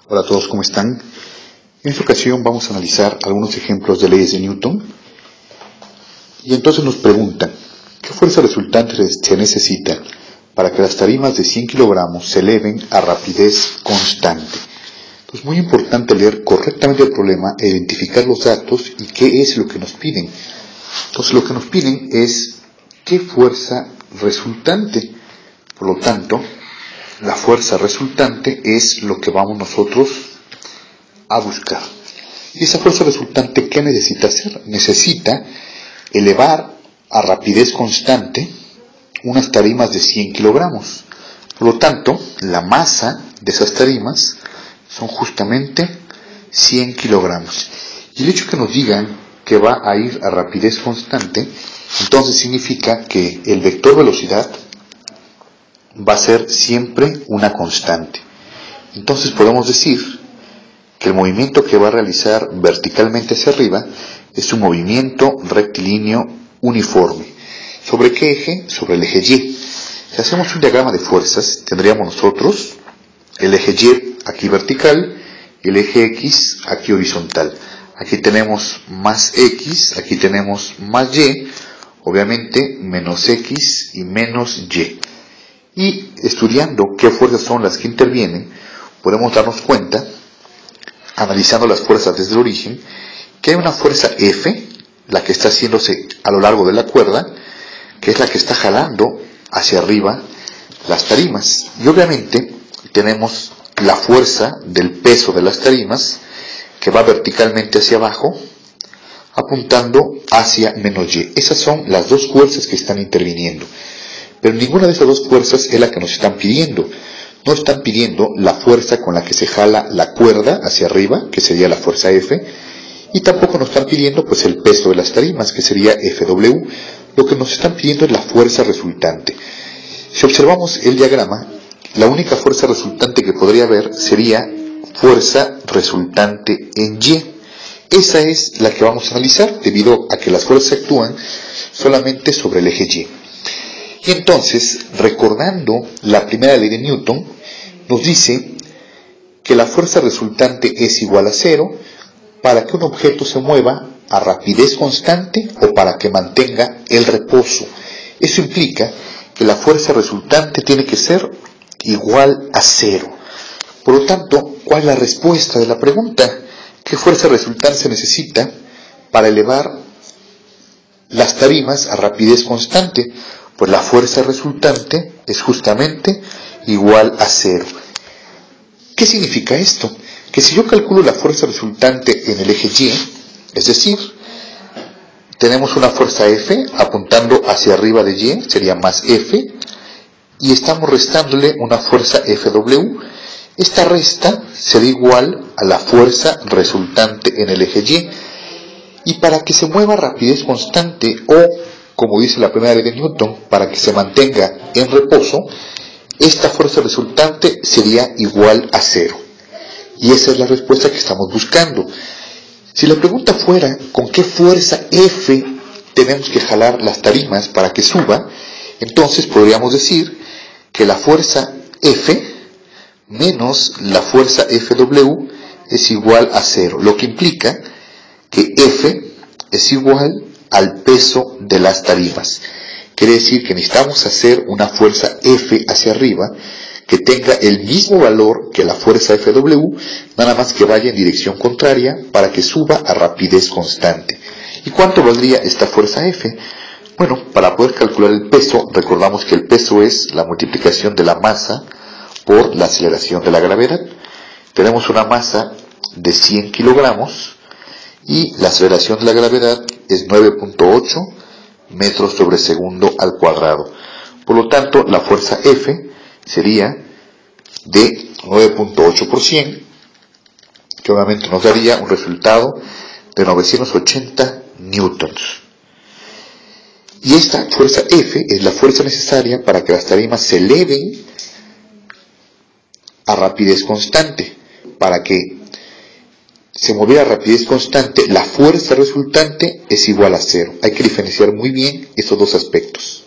Hola a todos, ¿cómo están? En esta ocasión vamos a analizar algunos ejemplos de leyes de Newton. Y entonces nos preguntan, ¿qué fuerza resultante se necesita para que las tarimas de 100 kilogramos se eleven a rapidez constante? Entonces, muy importante leer correctamente el problema e identificar los datos y qué es lo que nos piden. Entonces, lo que nos piden es qué fuerza resultante. Por lo tanto, la fuerza resultante es lo que vamos nosotros a buscar. ¿Y esa fuerza resultante qué necesita hacer? Necesita elevar a rapidez constante unas tarimas de 100 kilogramos. Por lo tanto, la masa de esas tarimas son justamente 100 kilogramos. Y el hecho que nos digan que va a ir a rapidez constante, entonces significa que el vector velocidad va a ser siempre una constante. Entonces podemos decir que el movimiento que va a realizar verticalmente hacia arriba es un movimiento rectilíneo uniforme. ¿Sobre qué eje? Sobre el eje Y. Si hacemos un diagrama de fuerzas, tendríamos nosotros el eje Y aquí vertical y el eje X aquí horizontal. Aquí tenemos más X, aquí tenemos más Y, obviamente menos X y menos Y. Y estudiando qué fuerzas son las que intervienen, podemos darnos cuenta, analizando las fuerzas desde el origen, que hay una fuerza F, la que está haciéndose a lo largo de la cuerda, que es la que está jalando hacia arriba las tarimas. Y obviamente tenemos la fuerza del peso de las tarimas, que va verticalmente hacia abajo, apuntando hacia menos Y. Esas son las dos fuerzas que están interviniendo. Pero ninguna de esas dos fuerzas es la que nos están pidiendo. No están pidiendo la fuerza con la que se jala la cuerda hacia arriba, que sería la fuerza F, y tampoco nos están pidiendo pues el peso de las tarimas, que sería FW. Lo que nos están pidiendo es la fuerza resultante. Si observamos el diagrama, la única fuerza resultante que podría haber sería fuerza resultante en Y. Esa es la que vamos a analizar, debido a que las fuerzas actúan solamente sobre el eje Y. Y entonces, recordando la primera ley de Newton, nos dice que la fuerza resultante es igual a 0 para que un objeto se mueva a rapidez constante o para que mantenga el reposo. Eso implica que la fuerza resultante tiene que ser igual a 0. Por lo tanto, ¿cuál es la respuesta de la pregunta? ¿Qué fuerza resultante se necesita para elevar las tarimas a rapidez constante? Pues la fuerza resultante es justamente igual a 0. ¿Qué significa esto? Que si yo calculo la fuerza resultante en el eje Y, es decir, tenemos una fuerza F apuntando hacia arriba de Y, sería más F, y estamos restándole una fuerza FW, esta resta será igual a la fuerza resultante en el eje Y. Y para que se mueva a rapidez constante o, como dice la primera ley de Newton, para que se mantenga en reposo, esta fuerza resultante sería igual a 0. Y esa es la respuesta que estamos buscando. Si la pregunta fuera con qué fuerza F tenemos que jalar las tarimas para que suba, entonces podríamos decir que la fuerza F menos la fuerza FW es igual a 0, lo que implica que F es igual al peso de las tarimas. Quiere decir que necesitamos hacer una fuerza F hacia arriba que tenga el mismo valor que la fuerza FW, nada más que vaya en dirección contraria para que suba a rapidez constante. ¿Y cuánto valdría esta fuerza F? Bueno, para poder calcular el peso, recordamos que el peso es la multiplicación de la masa por la aceleración de la gravedad. Tenemos una masa de 100 kilogramos y la aceleración de la gravedad es 9.8 metros sobre segundo al cuadrado. Por lo tanto, la fuerza F sería de 9.8 por 100, que obviamente nos daría un resultado de 980 newtons. Y esta fuerza F es la fuerza necesaria para que las tarimas se eleven a rapidez constante. Para que se moviera a rapidez constante, la fuerza resultante es igual a 0. Hay que diferenciar muy bien estos dos aspectos.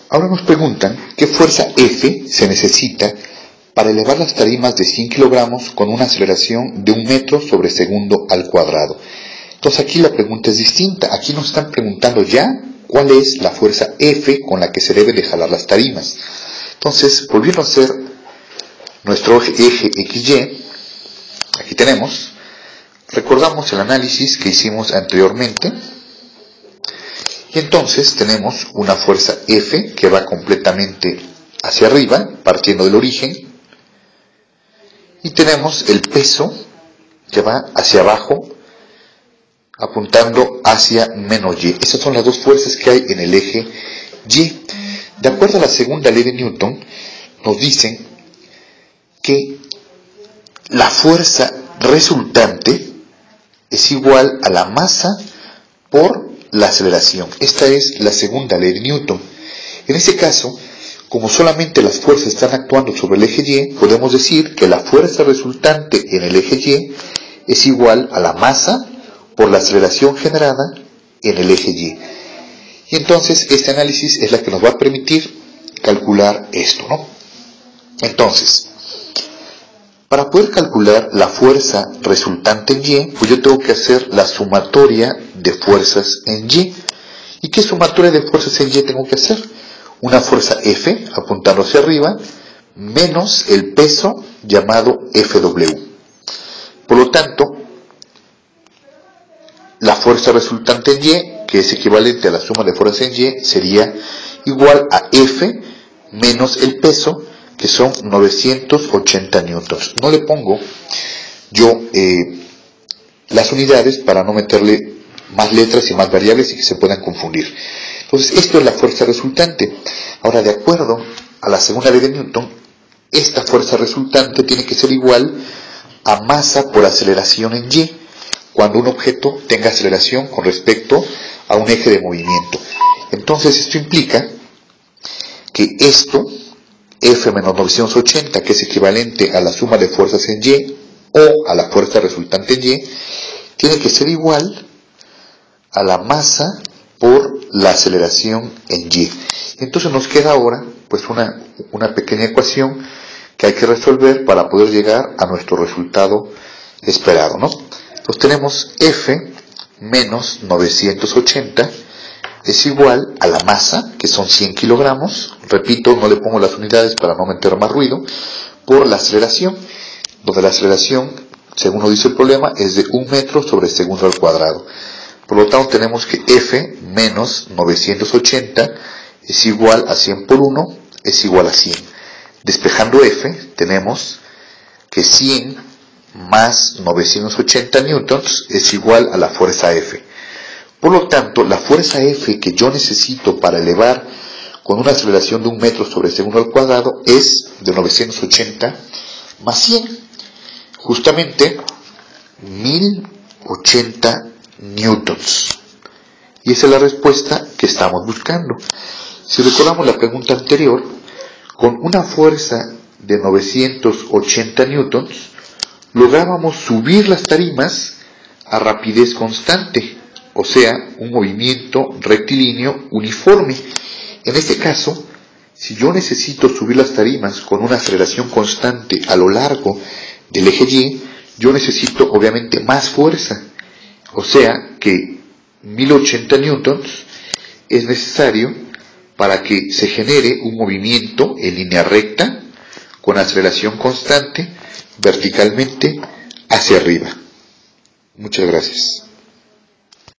Ahora nos preguntan qué fuerza F se necesita para elevar las tarimas de 100 kilogramos con una aceleración de 1 metro sobre segundo al cuadrado. Entonces aquí la pregunta es distinta. Aquí nos están preguntando ya cuál es la fuerza F con la que se debe de jalar las tarimas. Entonces, volviendo a hacer nuestro eje XY, aquí tenemos, recordamos el análisis que hicimos anteriormente, y entonces tenemos una fuerza F que va completamente hacia arriba, partiendo del origen, y tenemos el peso que va hacia abajo, apuntando hacia menos Y. Esas son las dos fuerzas que hay en el eje Y. De acuerdo a la segunda ley de Newton, nos dicen que la fuerza resultante es igual a la masa por la aceleración. Esta es la segunda ley de Newton. En este caso, como solamente las fuerzas están actuando sobre el eje Y, podemos decir que la fuerza resultante en el eje Y es igual a la masa por la aceleración generada en el eje Y. Y entonces este análisis es la que nos va a permitir calcular esto, ¿no? Entonces, para poder calcular la fuerza resultante en Y, pues yo tengo que hacer la sumatoria de fuerzas en Y. ¿Y qué sumatoria de fuerzas en Y tengo que hacer? Una fuerza F, apuntando hacia arriba, menos el peso llamado FW. Por lo tanto, la fuerza resultante en Y, que es equivalente a la suma de fuerzas en Y, sería igual a F menos el peso, que son 980 newtons. No le pongo yo las unidades para no meterle más letras y más variables y que se puedan confundir. Entonces, esto es la fuerza resultante. Ahora, de acuerdo a la segunda ley de Newton, esta fuerza resultante tiene que ser igual a masa por aceleración en Y, cuando un objeto tenga aceleración con respecto a un eje de movimiento. Entonces esto implica que esto, F menos 980, que es equivalente a la suma de fuerzas en Y o a la fuerza resultante en Y, tiene que ser igual a la masa por la aceleración en Y. Entonces nos queda ahora pues una pequeña ecuación que hay que resolver para poder llegar a nuestro resultado esperado, ¿no? Entonces tenemos F menos 980 es igual a la masa, que son 100 kilogramos, repito, no le pongo las unidades para no meter más ruido, por la aceleración, donde la aceleración, según nos dice el problema, es de 1 metro sobre segundo al cuadrado. Por lo tanto tenemos que F menos 980 es igual a 100 por 1, es igual a 100. Despejando F, tenemos que 100 más 980 newtons es igual a la fuerza F. Por lo tanto, la fuerza F que yo necesito para elevar con una aceleración de 1 metro sobre segundo al cuadrado es de 980 más 100, justamente 1080 newtons. Y esa es la respuesta que estamos buscando. Si recordamos la pregunta anterior, con una fuerza de 980 newtons, lográbamos subir las tarimas a rapidez constante, o sea, un movimiento rectilíneo uniforme. En este caso, si yo necesito subir las tarimas con una aceleración constante a lo largo del eje Y, yo necesito obviamente más fuerza, o sea que 1080 newtons es necesario para que se genere un movimiento en línea recta con aceleración constante verticalmente hacia arriba. Muchas gracias.